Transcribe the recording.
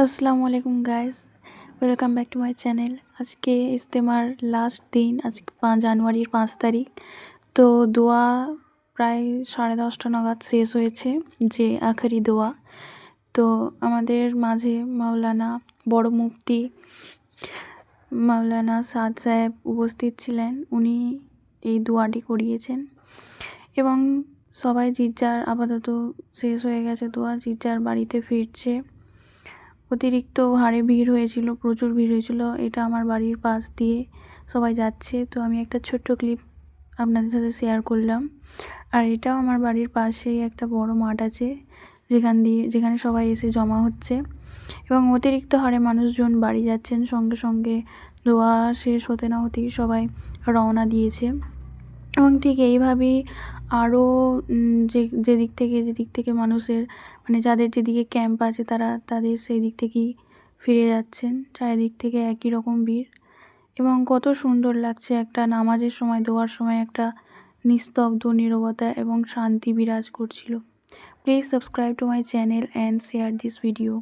আসসালামু আলাইকুম guys, welcome back to my channel. আজকে ইজতেমার লাস্ট দিন, আজকে জানুয়ারির 5 তারিখ। তো দোয়া প্রায় 10:30 নাগাদ শেষ হয়েছে, যে আখেরি দোয়া। তো আমাদের মাঝে মাওলানা বড় মুফতি মাওলানা সাদ সাহেব উপস্থিত ছিলেন। উনি এই দোয়াটি করিয়েছেন এবং সবাই যার আপাতত শেষ হয়ে গেছে দোয়া, যার বাড়িতে ফিরছে। অতিরিক্ত হারে ভিড় হয়েছিল, প্রচুর ভিড় হয়েছিল। এটা আমার বাড়ির পাশ দিয়ে সবাই যাচ্ছে, তো আমি একটা ছোট্ট ক্লিপ আপনাদের সাথে শেয়ার করলাম। আর এটাও আমার বাড়ির পাশেই একটা বড় মাঠ আছে, যেখানে সবাই এসে জমা হচ্ছে এবং অতিরিক্ত হারে মানুষজন বাড়ি যাচ্ছেন। সঙ্গে সঙ্গে দোয়া শেষ হতে না হতেই সবাই রওনা দিয়েছে এবং ঠিক এইভাবেই আরও যেদিক থেকে মানুষের যাদের যেদিকে ক্যাম্প আছে তাদের সেই দিক থেকেই ফিরে যাচ্ছেন। চারিদিক থেকে একই রকম ভিড় এবং কত সুন্দর লাগছে। একটা নামাজের সময়, দোয়ার সময় একটা নিস্তব্ধ নীরবতা এবং শান্তি বিরাজ করছিল। Please subscribe to my channel and share this video.